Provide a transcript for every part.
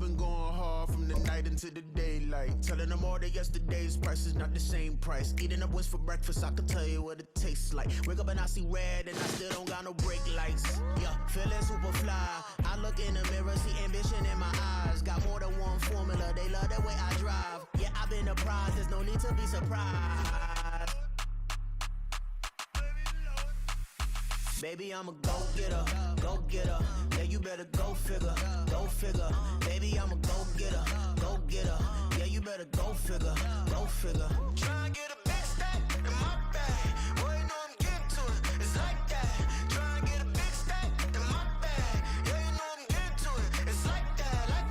been going hard from the night into the daylight. Telling them all that yesterday's price is not the same price. Eating up wings for breakfast, I can tell you what it tastes like. Wake up and I see red and I still don't got no brake lights. Yeah, feeling super fly. I look in the mirror, see ambition in my eyes. Got more than one formula, they love the way I drive. Yeah, I've been a prize, there's no need to be surprised. Baby, I'm a go-getter, go-getter. Yeah, you better go figure, go figure. Baby, I'm a go-getter, go-getter. Yeah, you better go figure, go figure. Try and get a big stack in my bag. Boy, you know I'm getting to it, it's like that. Try and get a big stack in my bag. Yeah, you know I'm getting to it, it's like that, like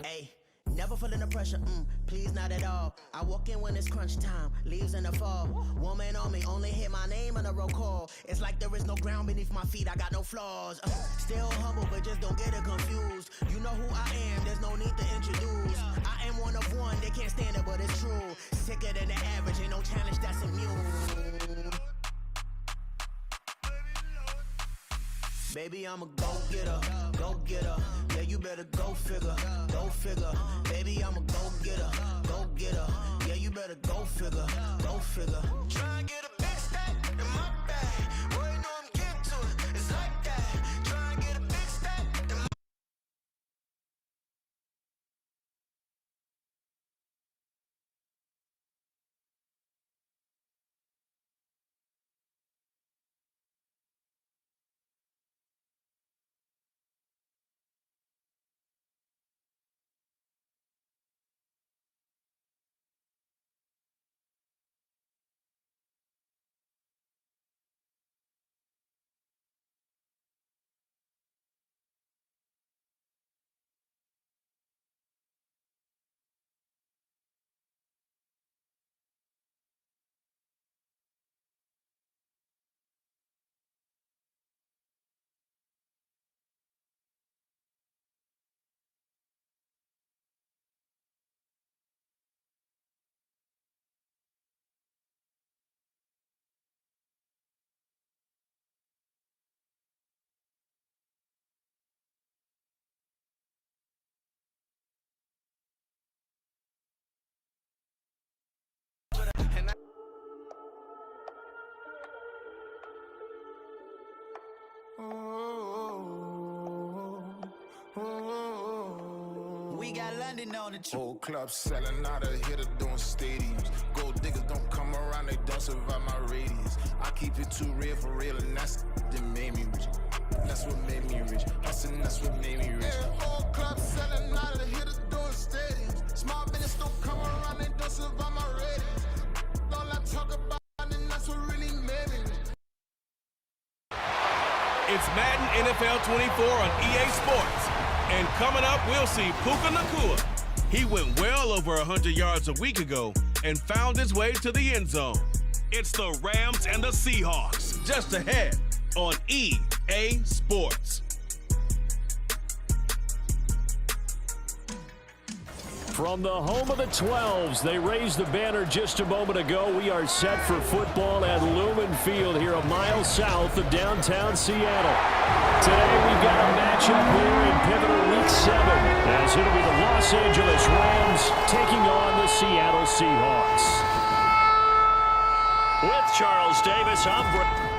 that. Hey, never feeling the pressure, please not at all. I walk in when it's crunch time, leaves in the fall. Woman on me, only hit my name on a roll call. It's like there is no ground beneath my feet, I got no flaws. Still humble, but just don't get it confused. You know who I am, there's no need to introduce. I am one of one, they can't stand it, but it's true. Sicker than the average, ain't no challenge that's immune. Baby, I'm a go-getter, go-getter. Yeah, you better go figure, go figure. Baby, I'm a go-getter, go-getter. Yeah, you better go figure, go figure. Try and get a big stack in my bag. Boy, you know I'm getting to it, it's like that. Try and get a big stack in my We got London on the trip. Whole club selling out of hitter doing stadiums. Gold diggers don't come around, they don't survive my radius. I keep it too real for real, and that's that made me rich. That's what made me rich. Hustling, that's what made me rich. Whole club selling out of hitter doing stadiums. Small business don't come around, they don't survive my radius. All I talk about, and that's what really made me rich. It's Madden NFL 24 on EA Sports. And coming up, we'll see Puka Nacua. He went well over 100 yards a week ago and found his way to the end zone. It's the Rams and the Seahawks, just ahead on EA Sports. From the home of the 12s, they raised the banner just a moment ago. We are set for football at Lumen Field here a mile south of downtown Seattle. Today we've got a matchup here in pivotal Week 7, as it'll be the Los Angeles Rams taking on the Seattle Seahawks. With Charles Davis, I'm Brett.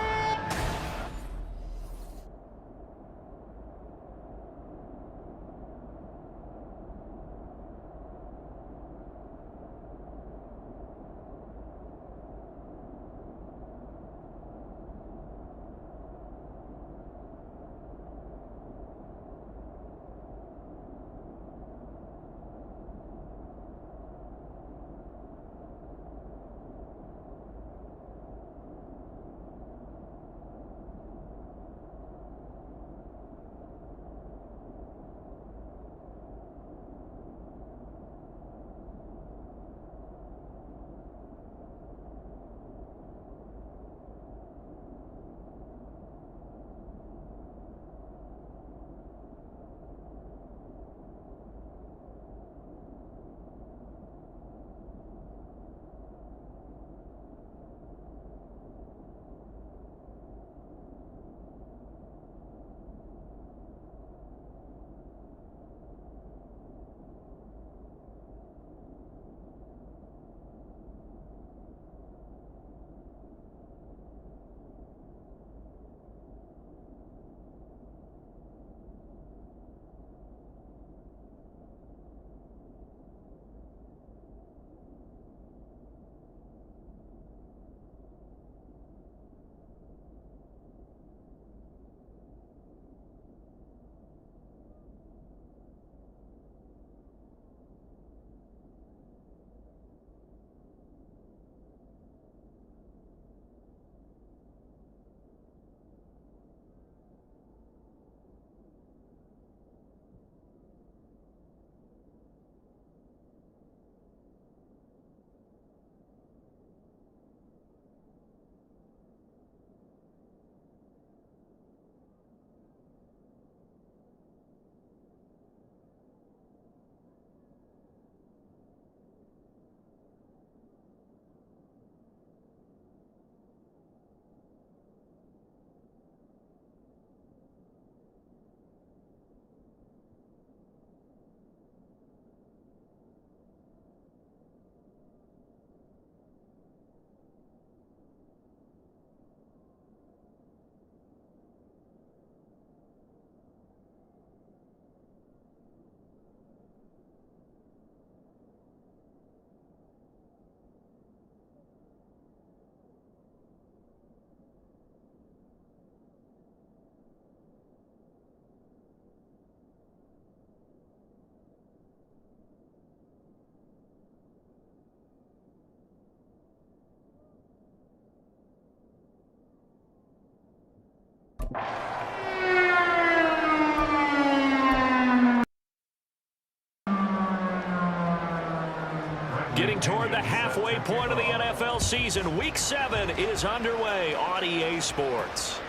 toward the halfway point of the NFL season. Week 7 is underway on EA Sports.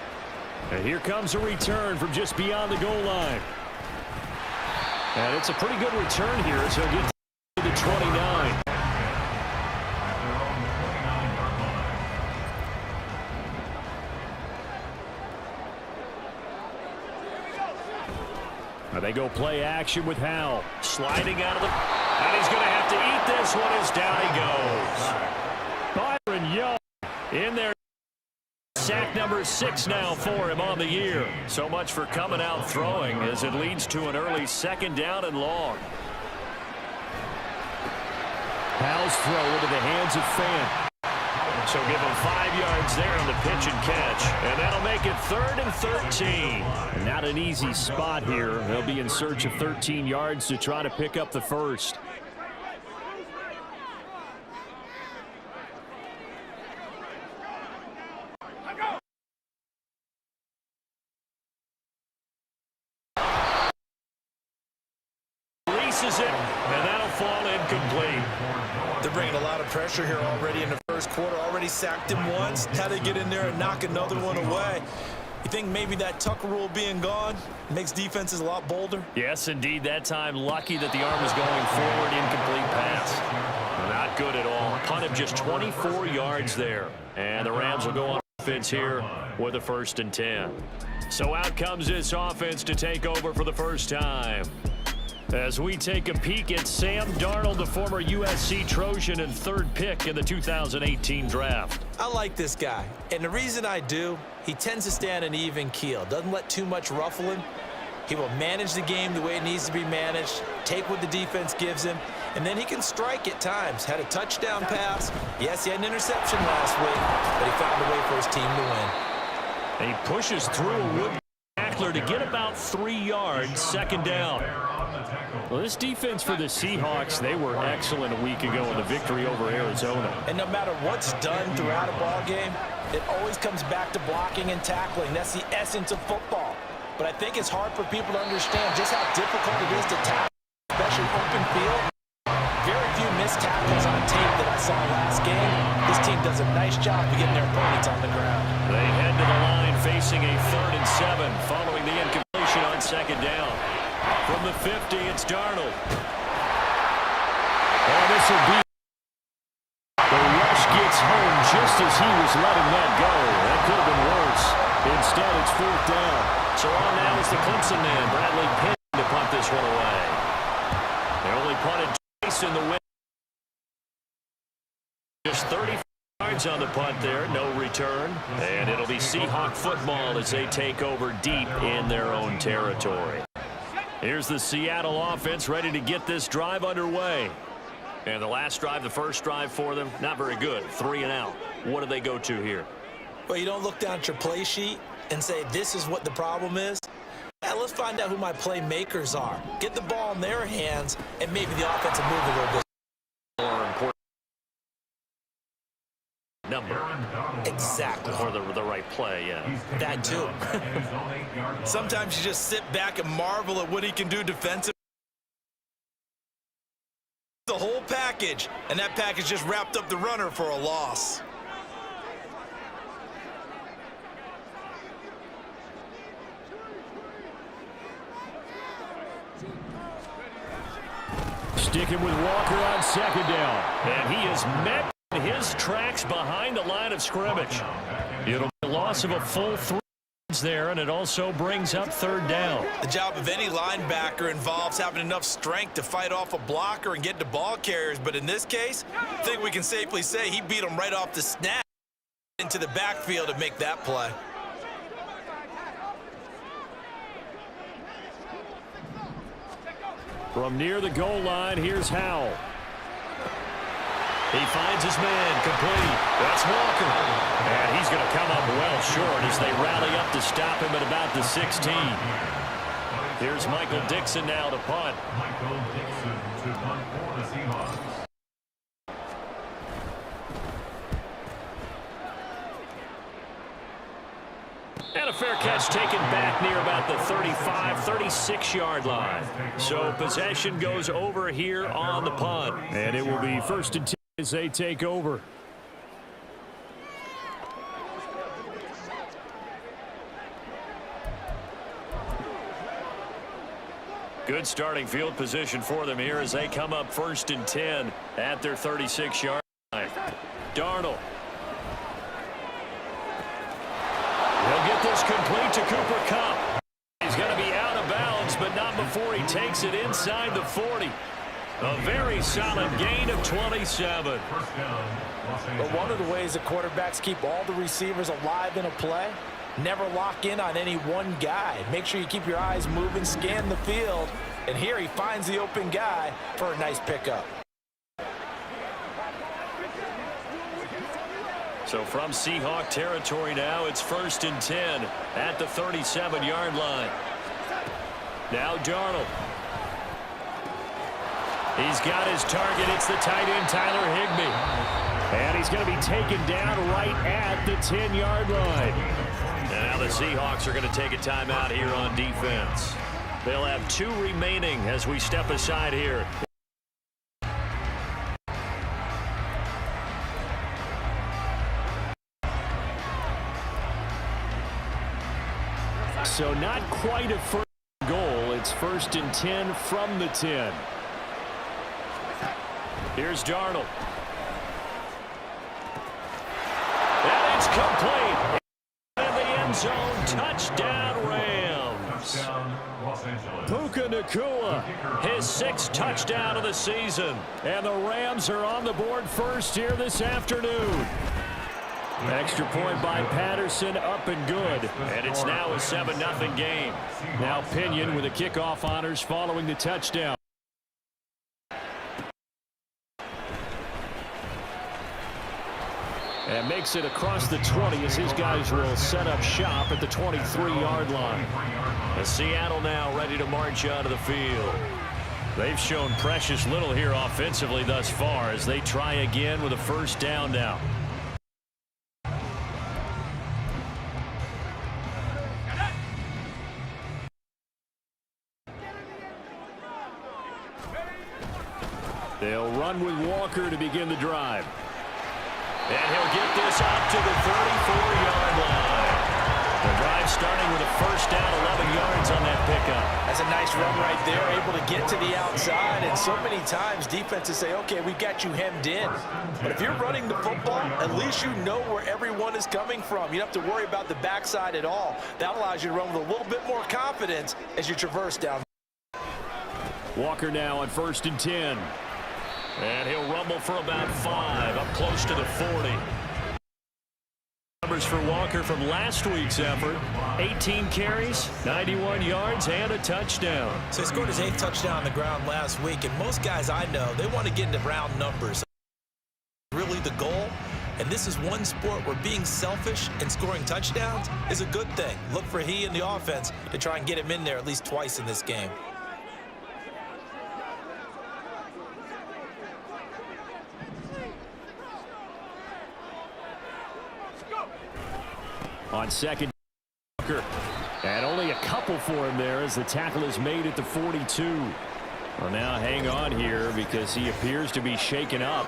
And here comes a return from just beyond the goal line. And it's a pretty good return here as he'll get to the 29. They go play action with Howell. Sliding out of the... And he's going to have to eat this one as down he goes. Byron Young in there. Sack number 6 now for him on the year. So much for coming out throwing as it leads to an early 2nd down and long. Howell's throw into the hands of Fan. So give him 5 yards there on the pitch and catch. And that'll make it 3rd and 13. Not an easy spot here. They'll be in search of 13 yards to try to pick up the first. Releases it, and that'll fall incomplete. They're bringing a lot of pressure here already in the first quarter. Already sacked him once. How they get in there and knock another one away. You think maybe that Tucker rule being gone makes defenses a lot bolder? Yes, indeed. That time, lucky that the arm was going forward. Incomplete pass. Not good at all. Punt of just 24 yards there. And the Rams will go on offense here with a 1st and 10. So out comes this offense to take over for the first time. As we take a peek at Sam Darnold, the former USC Trojan and 3rd pick in the 2018 draft. I like this guy, and the reason I do, he tends to stand an even keel. Doesn't let too much ruffle him. He will manage the game the way it needs to be managed, take what the defense gives him, and then he can strike at times. Had a touchdown pass. Yes, he had an interception last week, but he found a way for his team to win. And he pushes through a wood tackler to get about 3 yards, 2nd down. Well, this defense for the Seahawks, they were excellent a week ago in the victory over Arizona. And no matter what's done throughout a ball game, it always comes back to blocking and tackling. That's the essence of football. But I think it's hard for people to understand just how difficult it is to tackle, especially open field. Very few missed tackles on tape that I saw last game. This team does a nice job of getting their opponents on the ground. They head to the line facing a 3rd and 7 following the incompletion on 2nd down. From the 50, it's Darnold. Oh, this will be... The rush gets home just as he was letting that go. That could have been worse. Instead, it's 4th down. So on now is the Clemson man, Bradley Penn, to punt this one away. They only punted twice in the win. Just 30 yards on the punt there, no return. And it'll be Seahawk football as they take over deep in their own territory. Here's the Seattle offense ready to get this drive underway. And the last drive, the first drive for them, not very good. 3 and out. What do they go to here? Well, you don't look down at your play sheet and say, this is what the problem is. Now, let's find out who my playmakers are. Get the ball in their hands, and maybe the offense will move a little bit. More important number. Exactly. Or the right play, yeah. That too. Sometimes you just sit back and marvel at what he can do defensively. The whole package, and that package just wrapped up the runner for a loss. Sticking with Walker on 2nd down. And he is met in his tracks behind the line of scrimmage. It'll be a loss of a full 3 yards there, and it also brings up 3rd down. The job of any linebacker involves having enough strength to fight off a blocker and get to ball carriers, but in this case, I think we can safely say he beat him right off the snap into the backfield to make that play. From near the goal line, here's Howell. He finds his man, complete. That's Walker. And he's going to come up well short as they rally up to stop him at about the 16. Here's Michael Dixon now to punt. Michael Dixon to punt for the Seahawks. And a fair catch taken back near about the 35, 36-yard line. So possession goes over here on the punt. And it will be 1st and 10. as they take over. Good starting field position for them here as they come up 1st and 10 at their 36-yard line. Darnold. He'll get this complete to Cooper Kupp. He's going to be out of bounds, but not before he takes it inside the 40. A very solid gain of 27. But one of the ways that quarterbacks keep all the receivers alive in a play, never lock in on any one guy. Make sure you keep your eyes moving, scan the field, and here he finds the open guy for a nice pickup. So from Seahawk territory now, it's 1st and 10 at the 37-yard line. Now Darnold. He's got his target. It's the tight end, Tyler Higbee. And he's going to be taken down right at the 10-yard line. And now the Seahawks are going to take a timeout here on defense. They'll have 2 remaining as we step aside here. So not quite a first goal. It's 1st and 10 from the 10. Here's Darnold. And it's complete. In the end zone, touchdown Rams. Puka Nacua, his 6th touchdown of the season. And the Rams are on the board first here this afternoon. Extra point by Patterson, up and good. And it's now a 7-0 game. Now Pinion with the kickoff honors following the touchdown. And makes it across the 20 as his guys will set up shop at the 23-yard line. And Seattle now ready to march onto the field. They've shown precious little here offensively thus far as they try again with a 1st down now. They'll run with Walker to begin the drive. And he'll get this out to the 34-yard line. The drive starting with a 1st down, 11 yards on that pickup. That's a nice run right there, able to get to the outside. And so many times defenses say, okay, we got you hemmed in. But if you're running the football, at least you know where everyone is coming from. You don't have to worry about the backside at all. That allows you to run with a little bit more confidence as you traverse down. Walker now on 1st and 10. And he'll rumble for about 5, up close to the 40. Numbers for Walker from last week's effort. 18 carries, 91 yards, and a touchdown. So he scored his 8th touchdown on the ground last week, and most guys I know, they want to get into round numbers. Really the goal, and this is one sport where being selfish and scoring touchdowns is a good thing. Look for he and the offense to try and get him in there at least twice in this game. On 2nd, Walker. And only a couple for him there as the tackle is made at the 42. Well, now hang on here because he appears to be shaken up.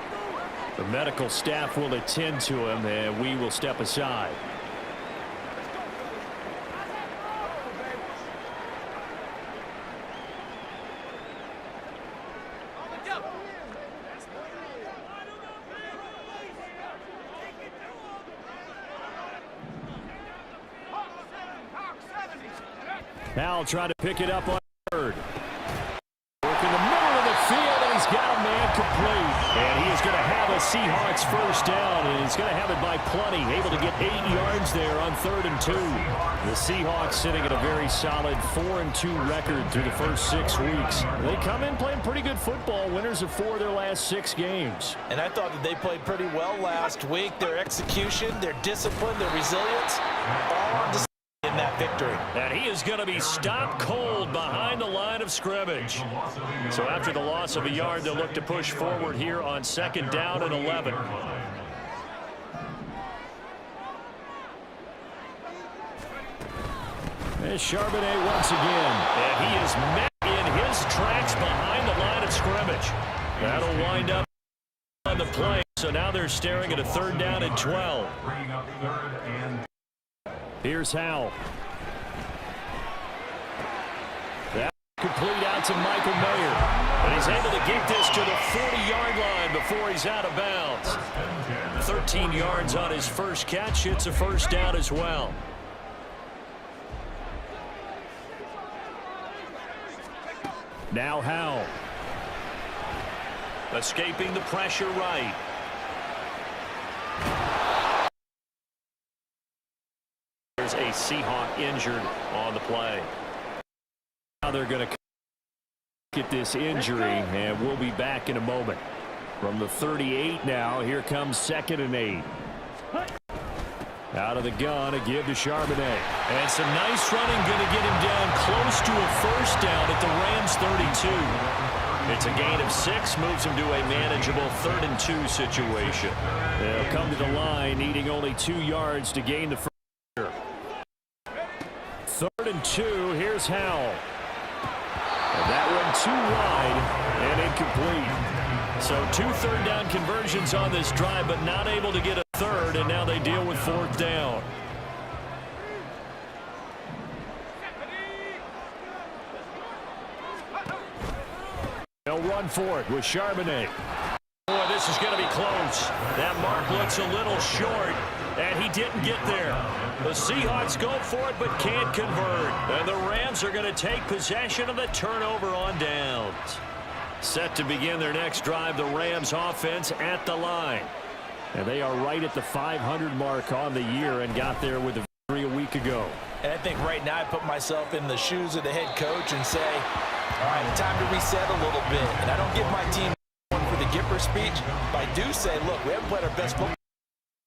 The medical staff will attend to him, and we will step aside. Now try to pick it up on 3rd. Work in the middle of the field, and he's got a man complete. And he is going to have a Seahawks 1st down, and he's going to have it by plenty. Able to get 8 yards there on 3rd and 2. The Seahawks sitting at a very solid 4-2 record through the first 6 weeks. They come in playing pretty good football, winners of 4 of their last 6 games. And I thought that they played pretty well last week. Their execution, their discipline, their resilience, all on display in that victory. And he is going to be stopped cold behind the line of scrimmage. So after the loss of a yard, they'll look to push forward here on 2nd down and 11. There's Charbonnet once again. And he is met in his tracks behind the line of scrimmage. That'll wind up on the play. So now they're staring at a 3rd down and 12. Bringing up 3rd and Here's Howell. That complete out to Michael Mayer. And he's able to get this to the 40-yard line before he's out of bounds. 13 yards on his first catch. It's a 1st down as well. Now Howell. Escaping the pressure right. There's a Seahawk injured on the play. Now they're going to get this injury, and we'll be back in a moment. From the 38 now, here comes 2nd and 8. Out of the gun, a give to Charbonnet. And some nice running, going to get him down close to a 1st down at the Rams 32. It's a gain of 6, moves him to a manageable 3rd and 2 situation. They'll come to the line, needing only 2 yards to gain the first. 3rd and 2, here's Howell. And that one too wide and incomplete. So 2 3rd down conversions on this drive, but not able to get a 3rd, and now they deal with 4th down. They'll run for it with Charbonnet. Boy, this is going to be close. That mark looks a little short, and he didn't get there. The Seahawks go for it but can't convert. And the Rams are going to take possession of the turnover on downs. Set to begin their next drive, the Rams offense at the line. And they are right at the 500 mark on the year and got there with a victory a week ago. And I think right now I put myself in the shoes of the head coach and say, all right, time to reset a little bit. And I don't give my team one for the Gipper speech, but I do say, look, we haven't played our best football.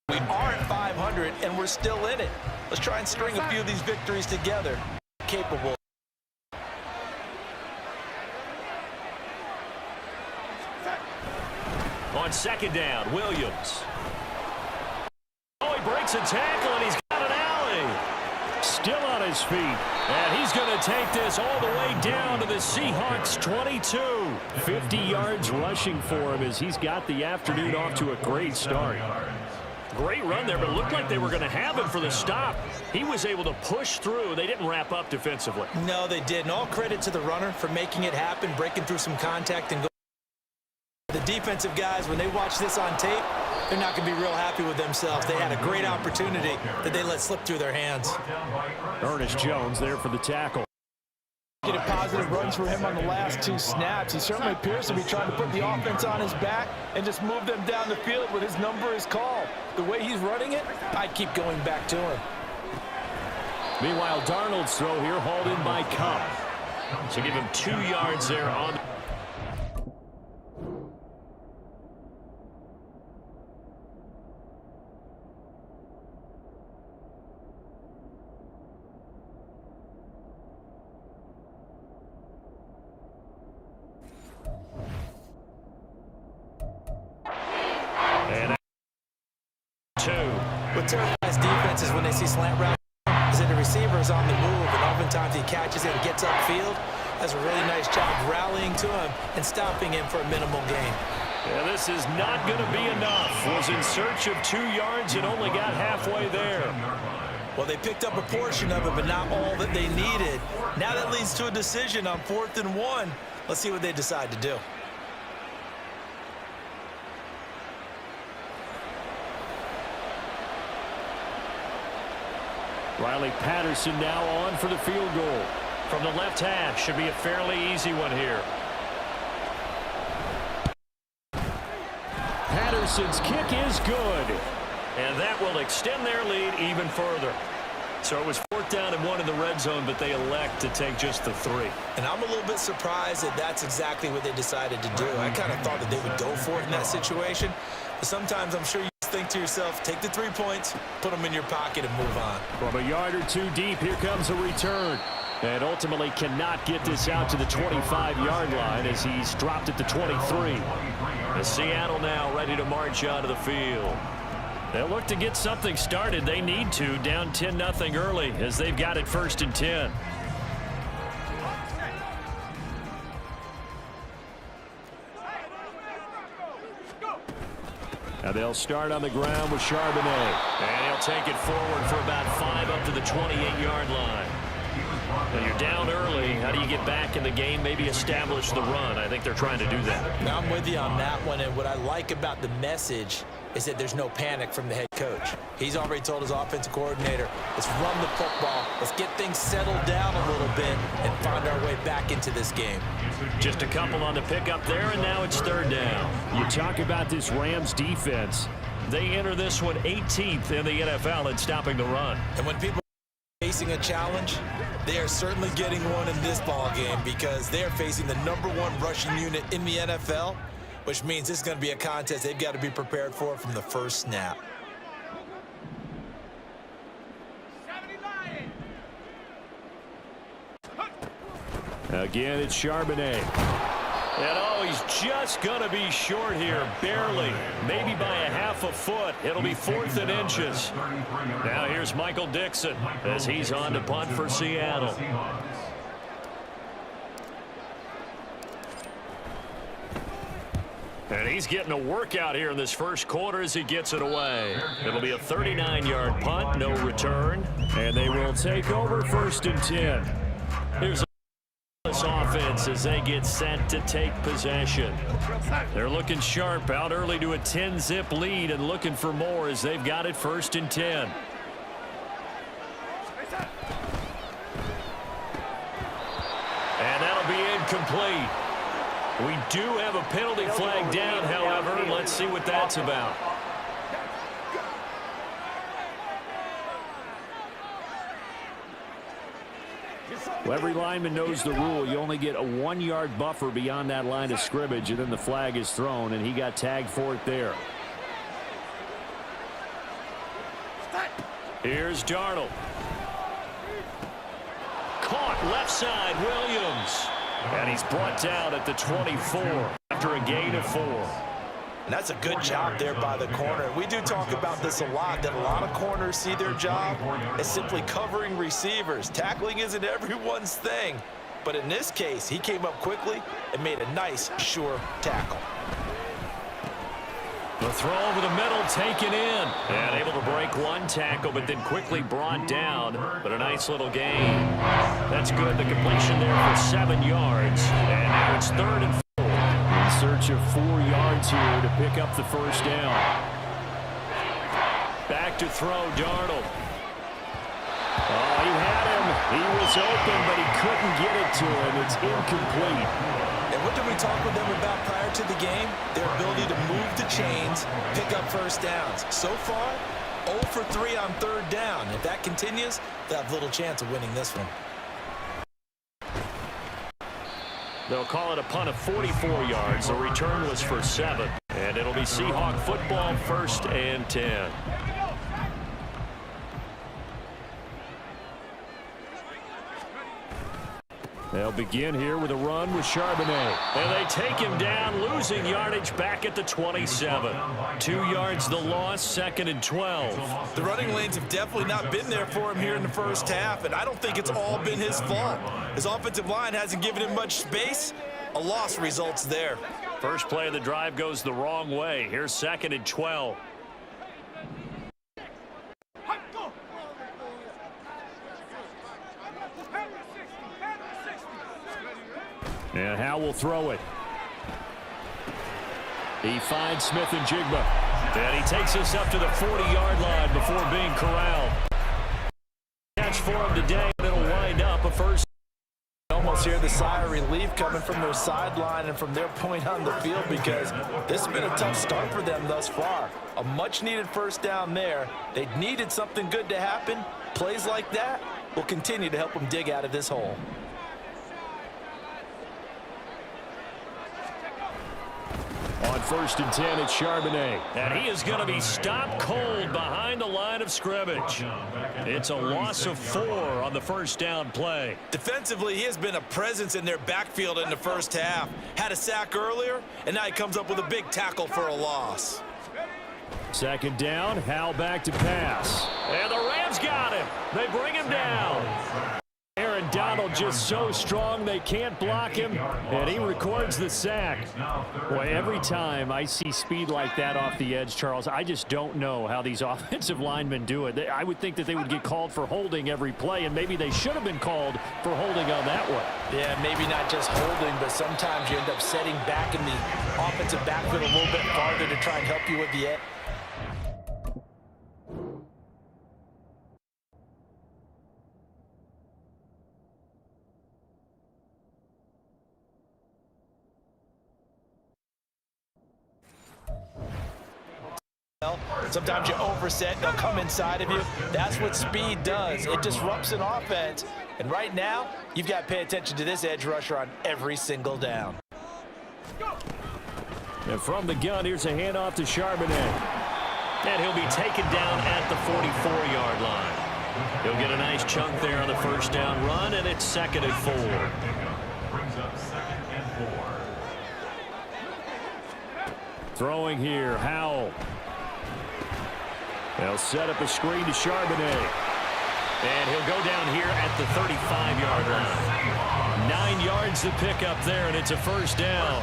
We are at 500, and we're still in it. Let's try and string a few of these victories together. Capable. On 2nd down, Williams. Oh, he breaks a tackle, and he's got an alley. Still on his feet. And he's going to take this all the way down to the Seahawks 22. 50 yards rushing for him as he's got the afternoon off to a great start. Great run there, but it looked like they were going to have him for the stop. He was able to push through. They didn't wrap up defensively. No, they didn't. All credit to the runner for making it happen, breaking through some contact and going. The defensive guys, when they watch this on tape, they're not going to be real happy with themselves. They had a great opportunity that they let slip through their hands. Ernest Jones there for the tackle. Getting positive runs for him on the last 2 snaps. He certainly appears to be trying to put the offense on his back and just move them down the field when his number is called. The way he's running it, I keep going back to him. Meanwhile, Darnold's throw here hauled in by Cup. So give him 2 yards there on. What terrifies defenses when they see slant route is that the receiver is on the move, and oftentimes he catches it and gets upfield. Does a really nice job rallying to him and stopping him for a minimal gain. Yeah, this is not going to be enough. Was in search of 2 yards and only got halfway there. Well, they picked up a portion of it, but not all that they needed. Now that leads to a decision on 4th and 1. Let's see what they decide to do. Riley Patterson now on for the field goal. From the left hash, should be a fairly easy one here. Patterson's kick is good. And that will extend their lead even further. So it was 4th down and 1 in the red zone, but they elect to take just the 3. And I'm a little bit surprised that that's exactly what they decided to do. I kind of thought that they would go for it in that situation. But sometimes I'm sure you think to yourself, take the 3 points, put them in your pocket, and move on. From a yard or 2 deep, here comes a return. And ultimately cannot get this out to the 25-yard line as he's dropped it to 23. And Seattle now ready to march onto the field. They'll look to get something started. They need to, down 10-0 early as they've got it 1st and 10. Now they'll start on the ground with Charbonnet. And he'll take it forward for about 5 up to the 28-yard line. Now you're down early. How do you get back in the game, maybe establish the run? I think they're trying to do that. Now I'm with you on that one, and what I like about the message is that there's no panic from the head coach. He's already told his offensive coordinator, let's run the football, let's get things settled down a little bit and find our way back into this game. Just a couple on the pickup there, and now it's 3rd down. You talk about this Rams defense. They enter this one 18th in the NFL in stopping the run. And when people are facing a challenge, they are certainly getting one in this ball game because they are facing the #1 rushing unit in the NFL, which means this is going to be a contest they've got to be prepared for from the first snap. Again, it's Charbonnet. And oh, he's just going to be short here, barely. Maybe by a half a foot. It'll be 4th and inches. Now here's Michael Dixon as he's on to punt for Seattle. And he's getting a workout here in this first quarter as he gets it away. It'll be a 39-yard punt, no return. And they will take over 1st and 10. Here's this offense as they get set to take possession. They're looking sharp, out early to a 10-zip lead and looking for more as they've got it 1st and 10. And that'll be incomplete. We do have a penalty flag down, however. Let's see what that's about. Well, every lineman knows the rule. You only get a 1-yard buffer beyond that line of scrimmage, and then the flag is thrown, and he got tagged for it there. Here's Darnold. Caught left side, Williams. And he's brought down at the 24 after a gain of 4. And that's a good job there by the corner. We do talk about this a lot, that a lot of corners see their job as simply covering receivers. Tackling isn't everyone's thing. But in this case, he came up quickly and made a nice, sure tackle. The throw over the middle taken in. And able to break 1 tackle, but then quickly brought down. But a nice little gain. That's good. The completion there for 7 yards. And now it's 3rd and 4. In search of 4 yards here to pick up the 1st down. Back to throw, Darnold. Oh, he had him. He was open, but he couldn't get it to him. It's incomplete. And what did we talk with them about prior to the game? Their ability to move the chains, pick up 1st downs. So far, 0 for 3 on 3rd down. If that continues, they'll have little chance of winning this one. They'll call it a punt of 44 yards. The return was for 7. And it'll be Seahawk football, 1st and 10. They'll begin here with a run with Charbonnet. And they take him down, losing yardage back at the 27. 2 yards the loss, 2nd and 12. The running lanes have definitely not been there for him here in the first half, and I don't think it's all been his fault. His offensive line hasn't given him much space. A loss results there. First play of the drive goes the wrong way. Here's 2nd and 12. And Howe will throw it. He finds Smith and Jigba. And he takes us up to the 40-yard line before being corralled. Catch for him today, and it'll wind up a 1st. Almost hear the sigh of relief coming from their sideline and from their point on the field because this has been a tough start for them thus far. A much-needed 1st down there. They needed something good to happen. Plays like that will continue to help them dig out of this hole. On 1st and 10, it's Charbonnet. And he is going to be stopped cold behind the line of scrimmage. It's a loss of 4 on the 1st down play. Defensively, he has been a presence in their backfield in the first half. Had a sack earlier, and now he comes up with a big tackle for a loss. 2nd down, Howe back to pass. And the Rams got him. They bring him down. Aaron Donald just so strong they can't block him, and he records the sack. Boy, every time I see speed like that off the edge, Charles, I just don't know how these offensive linemen do it. I would think that they would get called for holding every play, and maybe they should have been called for holding on that one. Yeah, maybe not just holding, but sometimes you end up setting back in the offensive backfield a little bit farther to try and help you with the edge. Sometimes you overset, they'll come inside of you. That's what speed does. It disrupts an offense. And right now, you've got to pay attention to this edge rusher on every single down. And from the gun, here's a handoff to Charbonnet. And he'll be taken down at the 44-yard line. He'll get a nice chunk there on the first down run, and it's 2nd and 4. Brings up 2nd and 4. Throwing here, Howell. They'll set up a screen to Charbonnet. And he'll go down here at the 35-yard line. 9 yards to pick up there, and it's a first down.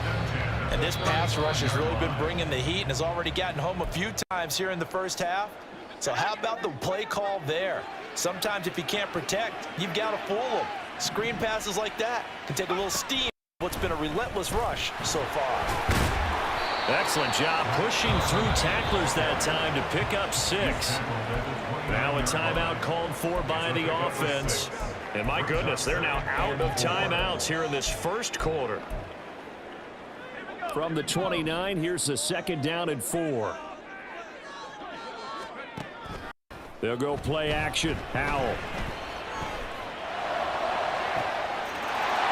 And this pass rush has really been bringing the heat and has already gotten home a few times here in the first half. So how about the play call there? Sometimes if you can't protect, you've got to fool them. Screen passes like that can take a little steam. What's been a relentless rush so far. Excellent job pushing through tacklers that time to pick up 6. Now a timeout called for by the offense. And my goodness, they're now out of timeouts here in this first quarter. From the 29, here's the 2nd down and 4. They'll go play action. Howell.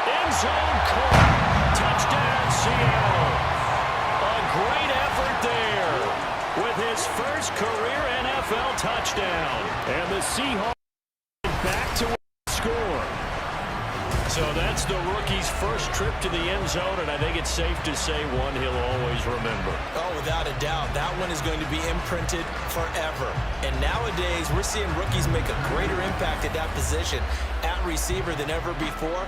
End zone caught. Touchdown, Seattle. Great effort there with his first career NFL touchdown. And the Seahawks back to score. So that's the rookie's first trip to the end zone, and I think it's safe to say one he'll always remember. Oh, without a doubt. That one is going to be imprinted forever. And nowadays, we're seeing rookies make a greater impact at that position at receiver than ever before.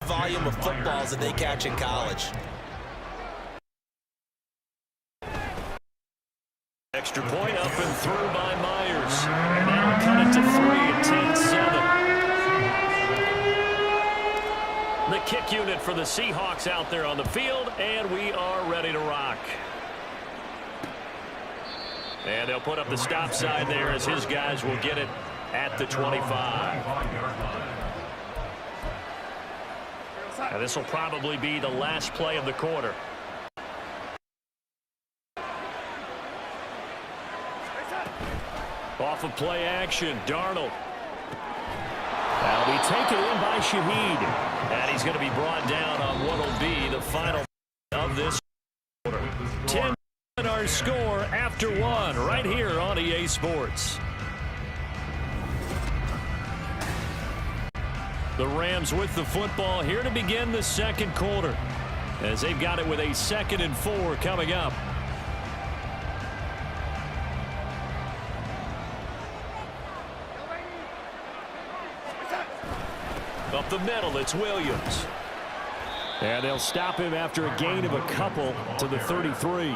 Volume of footballs that they catch in college. Extra point up and through by Myers. And that'll cut it to 3 at 10-7. The kick unit for the Seahawks out there on the field, and we are ready to rock. And they'll put up the stop sign there as his guys will get it at the 25. And this will probably be the last play of the quarter. Off of play action, Darnold. That'll be taken in by Shaheed. And he's going to be brought down on what will be the final of this quarter. 10 our score after 1 right here on EA Sports. The Rams with the football here to begin the second quarter as they've got it with a 2nd and 4 coming up. Up the middle, it's Williams. And they'll stop him after a gain of a couple to the 33.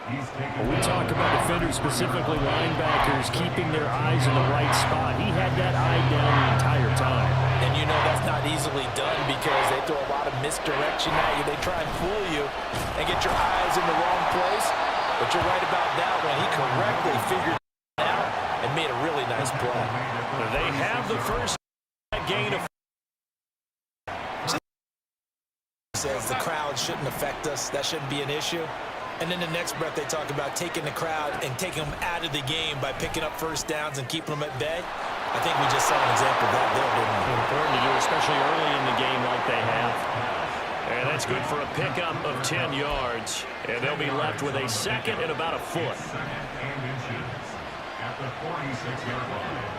When we talk about defenders, specifically linebackers, keeping their eyes in the right spot, he had that eye down the entire time. And you know that's not easily done because they throw a lot of misdirection at you. They try and fool you and get your eyes in the wrong place. But you're right about that one. He correctly figured it out and made a really nice play. They have the first that gain of... Says the crowd shouldn't affect us. That shouldn't be an issue. And then the next breath they talk about taking the crowd and taking them out of the game by picking up first downs and keeping them at bay. I think we just saw an example of that there, didn't we? Important to do, especially early in the game like they have. And that's good for a pickup of 10 yards. And they'll be left with a second and about a foot. Second and inches at the 46-yard line.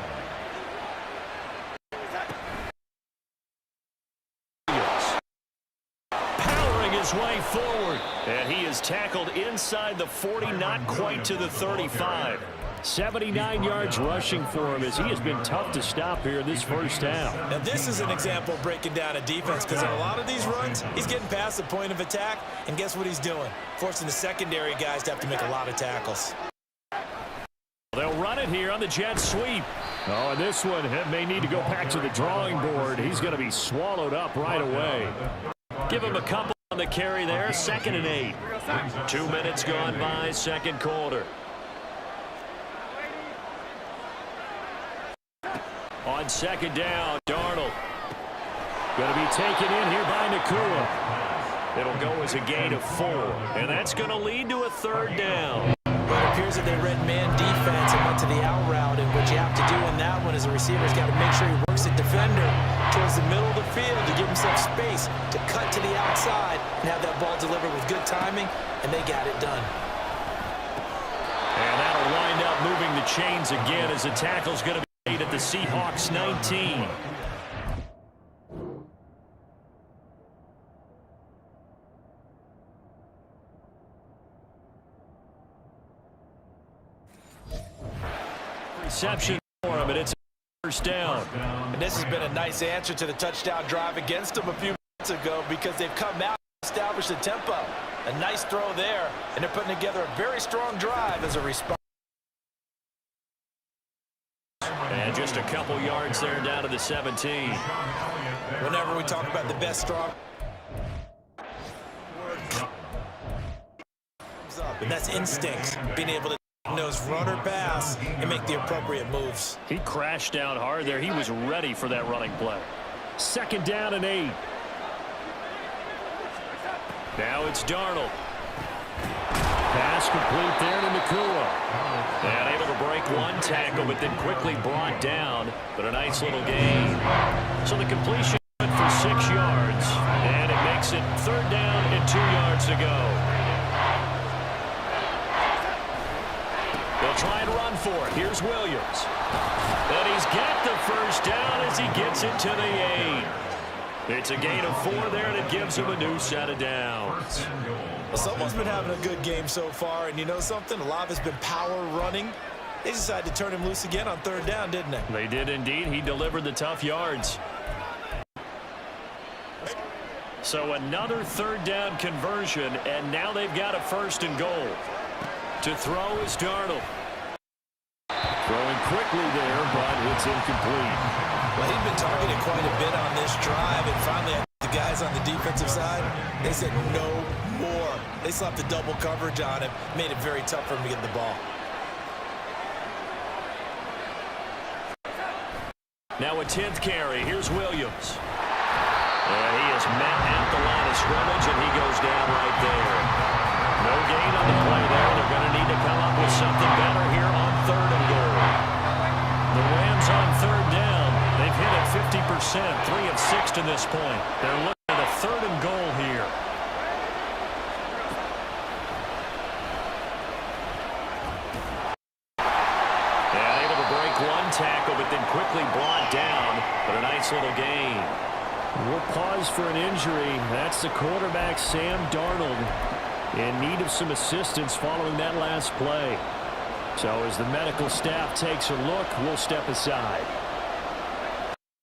His way forward, and he is tackled inside the 40, not quite to the 35. 79 yards rushing for him as he has been tough to stop here in this first half. Now this is an example of breaking down a defense, because in a lot of these runs, he's getting past the point of attack, and guess what he's doing? Forcing the secondary guys to have to make a lot of tackles. They'll run it here on the jet sweep. Oh, and this one may need to go back to the drawing board. He's going to be swallowed up right away. Give him a couple on the carry there, 2nd and 8. 2 minutes gone by, second quarter. On second down, Darnold. Going to be taken in here by Nakua. It'll go as a gain of 4, and that's going to lead to a third down. Well, it appears that they read man defense and went to the out route, and what you have to do in that one is the receiver's got to make sure he works the defender towards the middle of the field to give himself space to cut to the outside and have that ball delivered with good timing, and they got it done. And that'll wind up moving the chains again as the tackle's going to be made at the Seahawks 19. Reception for him, and it's a first down. And this has been a nice answer to the touchdown drive against them a few minutes ago, because they've come out and established the tempo. A nice throw there, and they're putting together a very strong drive as a response. And just a couple yards there down to the 17. Whenever we talk about the best strong, and that's instinct, being able to knows run or pass and make the appropriate moves. He crashed down hard there. He was ready for that running play. 2nd down and 8. Now it's Darnold. Pass complete there to Nakua. And able to break one tackle, but then quickly brought down. But a nice little gain. So the completion for 6 yards. And it makes it 3rd down and 2 yards to go. They'll try and run for it. Here's Williams. And he's got the first down as he gets it to the 8. It's a gain of 4 there, and it gives him a new set of downs. Well, someone's been having a good game so far, and you know something? A lot of it's been power running. They decided to turn him loose again on 3rd down, didn't they? They did indeed. He delivered the tough yards. So another 3rd down conversion, and now they've got a 1st and goal. To throw is Darnold. Throwing quickly there, but it's incomplete. Well, he'd been targeted quite a bit on this drive, and finally the guys on the defensive side, they said no more. They slapped the double coverage on him, made it very tough for him to get the ball. Now a 10th carry. Here's Williams. And he is met at the line of scrimmage, and he goes down right there. No gain on the play there. They're going to need to come up with something better here on 3rd and goal. The Rams on 3rd down. They've hit it 50%, 3 of 6 to this point. They're looking at a 3rd and goal here. And able to break one tackle, but then quickly brought down. But a nice little gain. We'll pause for an injury. That's the quarterback, Sam Darnold, in need of some assistance following that last play. So as the medical staff takes a look, we'll step aside.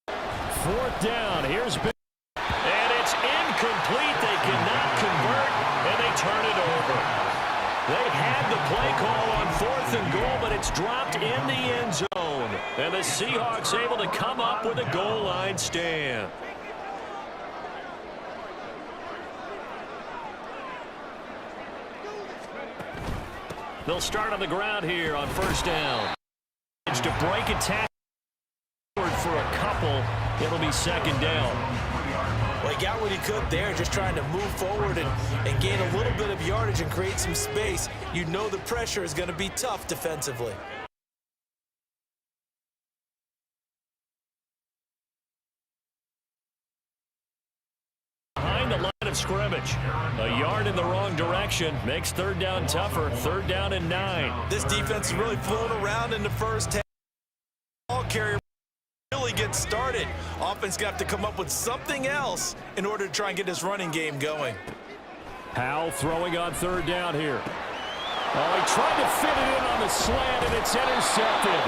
4th down. Here's Bill. And it's incomplete. They cannot convert, and they turn it over. They had the play call on 4th and goal, but it's dropped in the end zone. And the Seahawks able to come up with a goal line stand. They'll start on the ground here on 1st down. To break attack for a couple, It'll be second down. Well, he got what he could there, just trying to move forward and gain a little bit of yardage and create some space. You know the pressure is going to be tough defensively. Behind the line of scrimmage. A yard in the wrong direction makes third down tougher. Third down and 9. This defense is really flown around in the first half. Ball carrier really gets started. Offense got to come up with something else in order to try and get this running game going. Howell throwing on third down here. Oh, he tried to fit it in on the slant, and it's intercepted.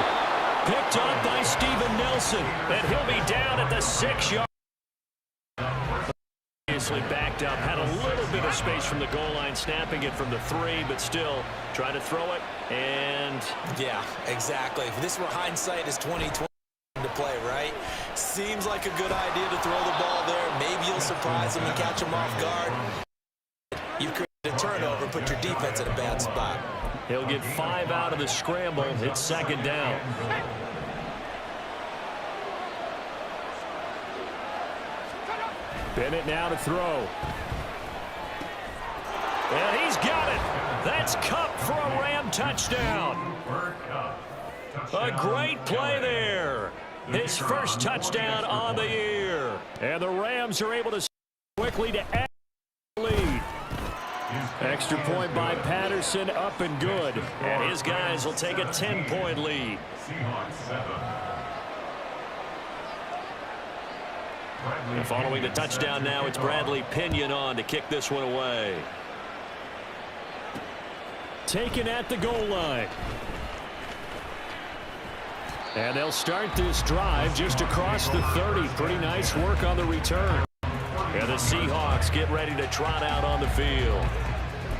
Picked up by Steven Nelson, and he'll be down at the 6-yard. Obviously backed up, had a little bit of space from the goal line, snapping it from the 3, but still trying to throw it, and... Yeah, exactly. If this were hindsight, is 2020 to play, right? Seems like a good idea to throw the ball there. Maybe you'll surprise them and catch them off guard. You've created a turnover, put your defense in a bad spot. He'll get 5 out of the scramble. It's second down. Bennett now to throw. And he's got it. That's Cup for a Ram touchdown. A great play there. His first touchdown on the year. And the Rams are able to quickly to add the lead. Extra point by Patterson, up and good. And his guys will take a 10-point lead. And following the touchdown now, it's Bradley Pinion on to kick this one away. Taken at the goal line. And they'll start this drive just across the 30. Pretty nice work on the return. And the Seahawks get ready to trot out on the field.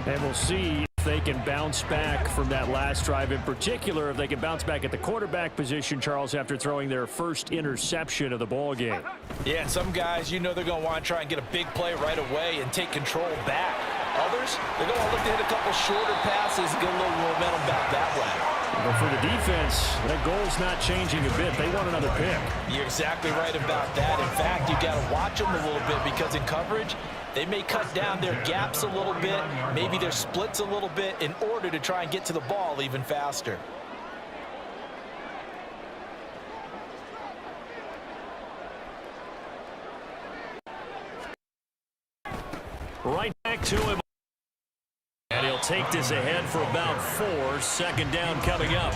And we'll see if they can bounce back from that last drive. In particular, if they can bounce back at the quarterback position, Charles, after throwing their first interception of the ball game. Yeah, some guys, you know they're going to want to try and get a big play right away and take control back. Others, they're going to look to hit a couple shorter passes and get a little momentum back that way. But for the defense, that goal's not changing a bit. They want another pick. You're exactly right about that. In fact, you got to watch them a little bit because in coverage, they may cut down their gaps a little bit, maybe their splits a little bit in order to try and get to the ball even faster. Right back to him. And he'll take this ahead for about 4. Second down coming up.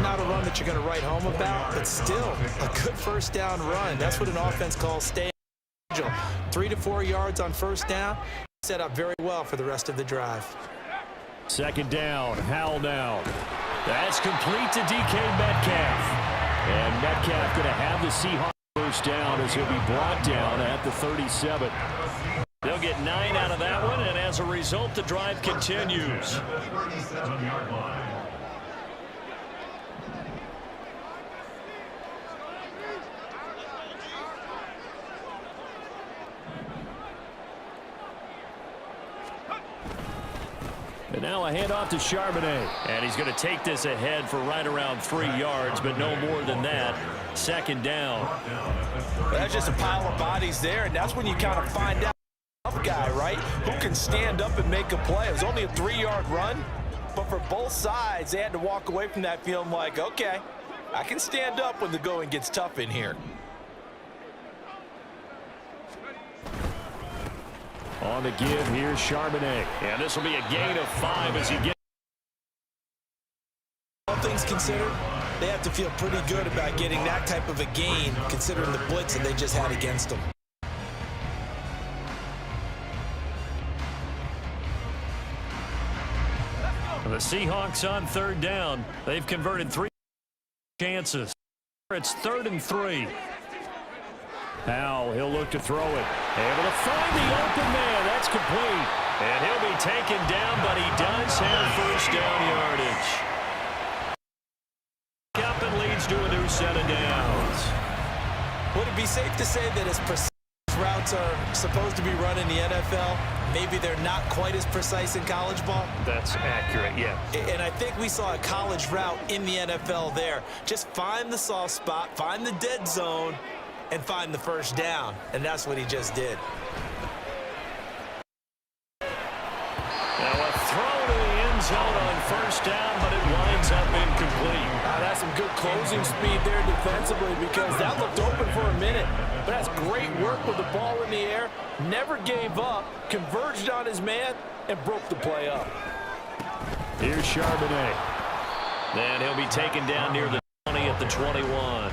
Not a run that you're going to write home about, but still a good first down run. That's what an offense calls staying. 3 to 4 yards on first down. Set up very well for the rest of the drive. Second down. Howell now. That's complete to DK Metcalf. And Metcalf going to have the Seahawks first down as he'll be brought down at the 37. They'll get 9 out of that one, and as a result, the drive continues. And now a handoff to Charbonnet. And he's going to take this ahead for right around 3 yards, but no more than that. Second down. That's just a pile of bodies there, and that's when you kind of find out tough guy, right? Who can stand up and make a play. It was only a 3-yard run, but for both sides, they had to walk away from that feeling like, okay, I can stand up when the going gets tough in here. On the give, here's Charbonnet. And this will be a gain of 5 as he gets. All things considered, they have to feel pretty good about getting that type of a gain, considering the blitz that they just had against them. The Seahawks on third down. They've converted 3 chances. It's 3rd and 3. Now he'll look to throw it. Able to find the open man. That's complete. And he'll be taken down, but he does have first down yardage. Up and leads to a new set of downs. Would it be safe to say that as precise routes are supposed to be run in the NFL, maybe they're not quite as precise in college ball? That's accurate, yeah. And I think we saw a college route in the NFL there. Just find the soft spot, find the dead zone, and find the first down, and that's what he just did. Now a throw to the end zone on first down, but it winds up incomplete. That's some good closing speed there defensively because that looked open for a minute. But that's great work with the ball in the air. Never gave up, converged on his man, and broke the play up. Here's Charbonnet. And he'll be taken down near the 20 at the 21.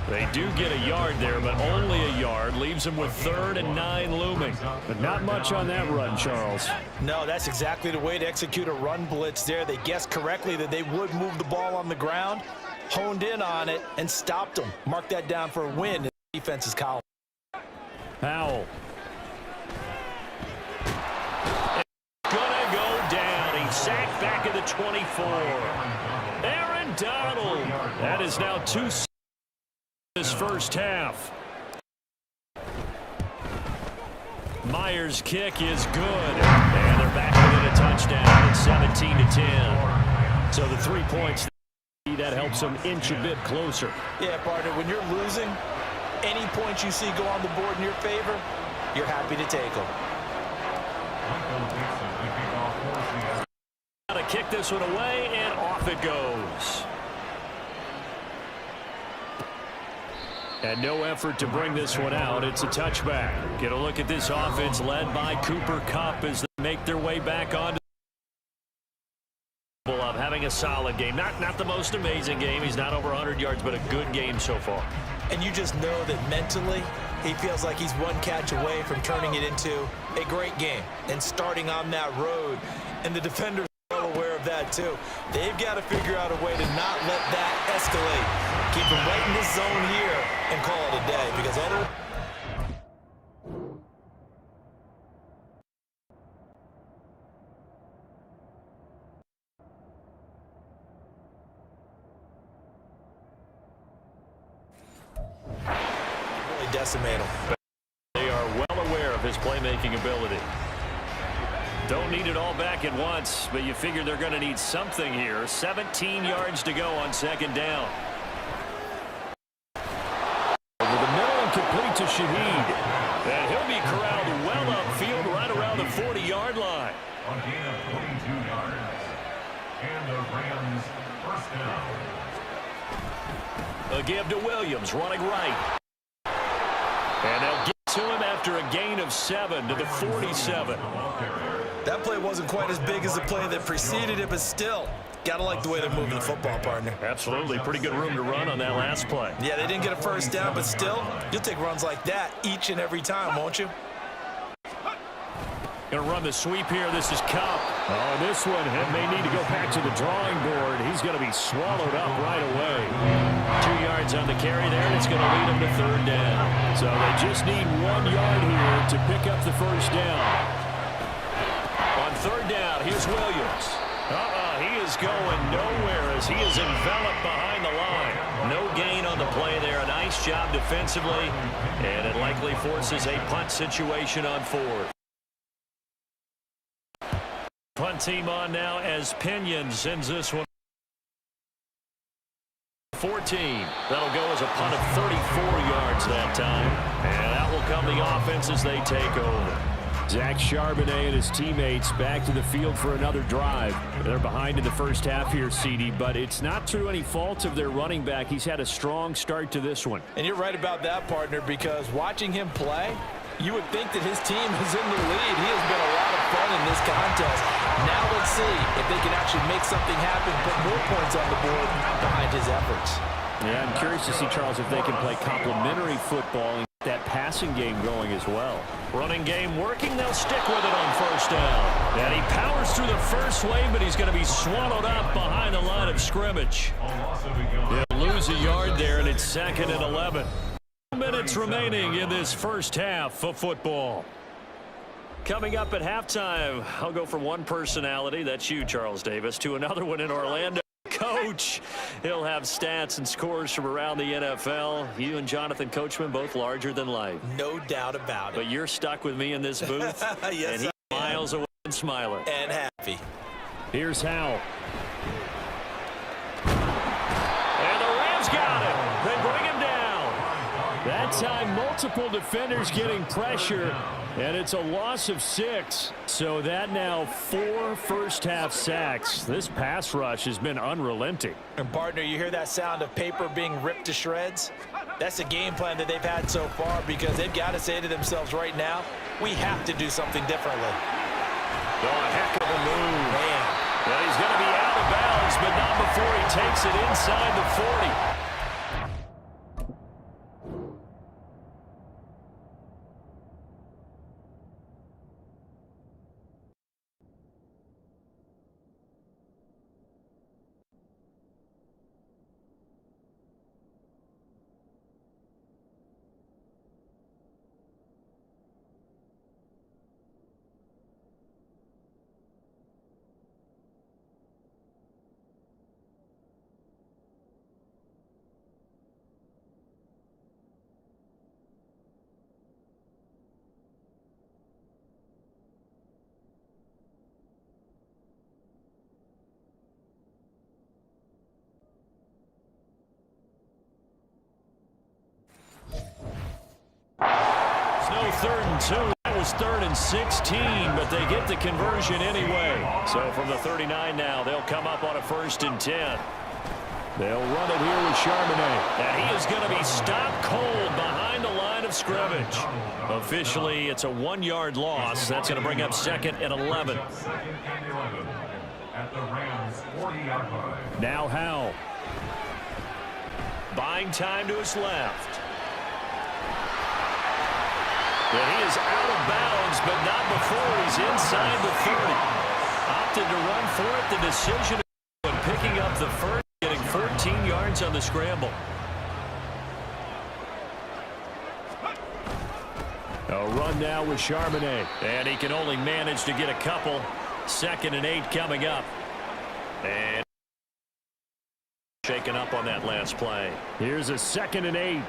They do get a yard there, but only a yard. Leaves them with 3rd and 9 looming. But not much on that run, Charles. No, that's exactly the way to execute a run blitz there. They guessed correctly that they would move the ball on the ground, honed in on it, and stopped them. Mark that down for a win in the defense's column. Powell. Gonna go down. He's sacked back at the 24. Aaron Donald. That is now 2 this first half. Myers' kick is good. And they're back within a touchdown. It's 17-10. So the 3 points, that helps them inch a bit closer. Yeah, partner, when you're losing, any points you see go on the board in your favor, you're happy to take them. To kick this one away, and off it goes. And no effort to bring this one out. It's a touchback. Get a look at this offense led by Cooper Kupp as they make their way back on. Of having a solid game. Not the most amazing game. He's not over 100 yards, but a good game so far. And you just know that mentally, he feels like he's one catch away from turning it into a great game and starting on that road. And the defenders are well aware of that too. They've got to figure out a way to not let that escalate. Keep him right in this zone here and call it a day, because otherwise, really decimate him. They are well aware of his playmaking ability. Don't need it all back at once, but you figure they're going to need something here. 17 yards to go on 2nd down. Over the middle and complete to Shaheed. And he'll be corralled well upfield right around the 40-yard line. A gain of 22 yards. And the Rams first down. A give to Williams, running right. And they'll get to him after a gain of 7 to the 47. That play wasn't quite as big as the play that preceded it, but still, gotta like the way they're moving the football, partner. Absolutely. Pretty good room to run on that last play. Yeah, they didn't get a first down, but still, you'll take runs like that each and every time, won't you? Going to run the sweep here. This is Kupp. Oh, this one may need to go back to the drawing board. He's going to be swallowed up right away. 2 yards on the carry there, and it's going to lead him to 3rd down. So they just need 1 yard here to pick up the first down. On 3rd down, here's Williams. He is going nowhere as he is enveloped behind the line. No gain on the play there. A nice job defensively, and it likely forces a punt situation on 4th. Punt team on now as Pinion sends this one. 14. That'll go as a punt of 34 yards that time. And out will come the offense as they take over. Zach Charbonnet and his teammates back to the field for another drive. They're behind in the first half here, CD, but it's not through any fault of their running back. He's had a strong start to this one. And you're right about that, partner, because watching him play, you would think that his team is in the lead. He has been a lot of fun in this contest. Now let's see if they can actually make something happen, put more points on the board behind his efforts. Yeah, I'm curious to see, Charles, if they can play complementary football and get that passing game going as well. Running game working. They'll stick with it on 1st down. And he powers through the first wave, but he's going to be swallowed up behind the line of scrimmage. He'll lose a yard there, and it's 2nd and 11. 2 minutes remaining in this first half of football. Coming up at halftime, I'll go from one personality, that's you, Charles Davis, to another one in Orlando. Coach. He'll have stats and scores from around the NFL. You and Jonathan Coachman both larger than life. No doubt about it. But you're stuck with me in this booth. Yes, and he's miles away and smiling. And happy. Here's Howell. And the Rams got him. They bring him down. That That time, multiple defenders getting pressure, and it's a loss of 6. So that now 4 first-half sacks. This pass rush has been unrelenting. And, partner, you hear that sound of paper being ripped to shreds? That's the game plan that they've had so far because they've got to say to themselves right now, we have to do something differently. Oh, a heck of a move. Man. Well, he's going to be out of bounds, but not before he takes it inside the 40. No 3rd and 2. That was 3rd and 16, but they get the conversion anyway. So from the 39 now, they'll come up on a 1st and 10. They'll run it here with Charbonnet. And he is going to be stopped cold behind the line of scrimmage. Officially, it's a 1-yard loss. That's going to bring up 2nd and 11. At the Rams' 40-yard line. Now Howell. Buying time to his left. And he is out of bounds, but not before he's inside the 30. Opted to run for it. The decision and picking up the first, getting 14 yards on the scramble. A run now with Charbonnet. And he can only manage to get a couple. 2nd and 8 coming up. And shaken up on that last play. Here's a 2nd and 8.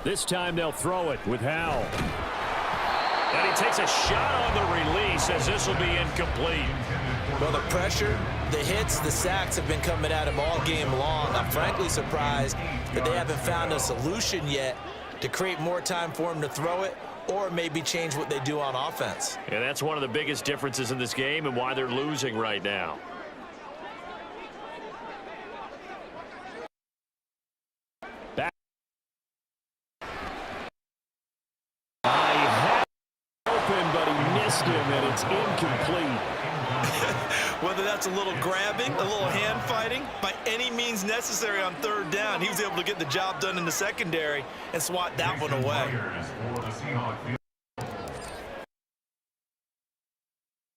This time they'll throw it with Howell. And he takes a shot on the release as this will be incomplete. Well, the pressure, the hits, the sacks have been coming at him all game long. I'm frankly surprised that they haven't found a solution yet to create more time for him to throw it or maybe change what they do on offense. And that's one of the biggest differences in this game and why they're losing right now. Him and it's incomplete. Whether that's a little grabbing, a little hand fighting, by any means necessary on 3rd down, he was able to get the job done in the secondary and swat that one away.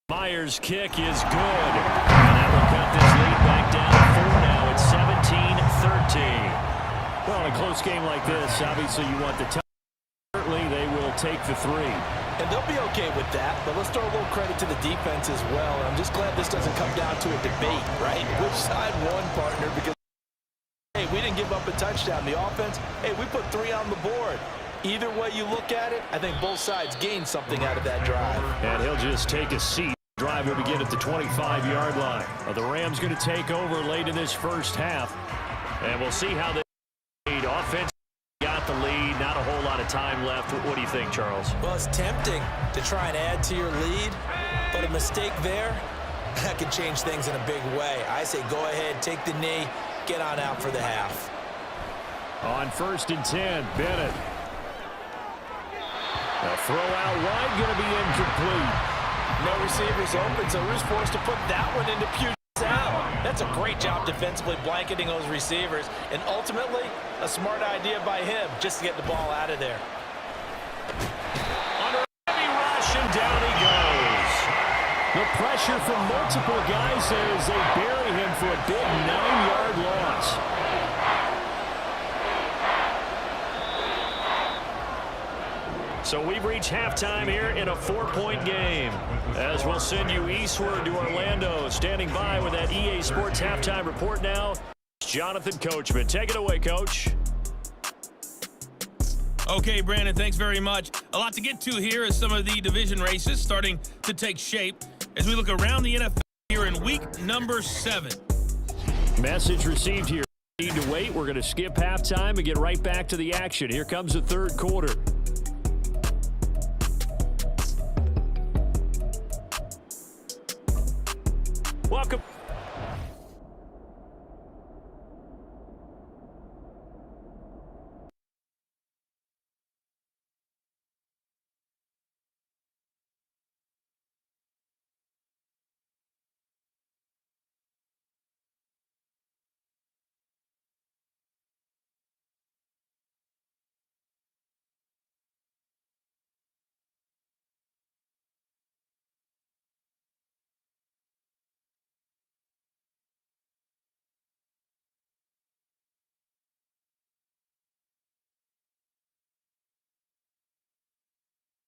Myers' kick is good. And that will cut this lead back down to 4 now. It's 17-13. Well, in a close game like this, obviously you want the touchdown. Certainly they will take the 3. And they'll be okay with that, but let's throw a little credit to the defense as well. And I'm just glad this doesn't come down to a debate, right? Which side won, partner? Because, hey, we didn't give up a touchdown. The offense, hey, we put 3 on the board. Either way you look at it, I think both sides gained something out of that drive. And he'll just take a seat. Drive will begin at the 25-yard line. The Rams going to take over late in this first half. And we'll see how they lead. Offense got the lead. Not a whole lot of time left. What do you think, Charles? Well, it's tempting to try and add to your lead, but a mistake there, that could change things in a big way. I say go ahead, take the knee, get on out for the half. On 1st and 10, Bennett. A throw out wide going to be incomplete. No receivers open, so Roos forced to put that one into Puget's out. That's a great job defensively blanketing those receivers, and ultimately a smart idea by him just to get the ball out of there. Under heavy rush, and down he goes. The pressure from multiple guys there as they bury him for a big 9-yard loss. So we've reached halftime here in a 4-point game. As we'll send you eastward to Orlando. Standing by with that EA Sports halftime report now, Jonathan Coachman. Take it away, Coach. Okay, Brandon, thanks very much. A lot to get to here as some of the division races starting to take shape. As we look around the NFL here in in week number 7. Message received here. Need to wait. We're going to skip halftime and get right back to the action. Here comes the third quarter. Welcome.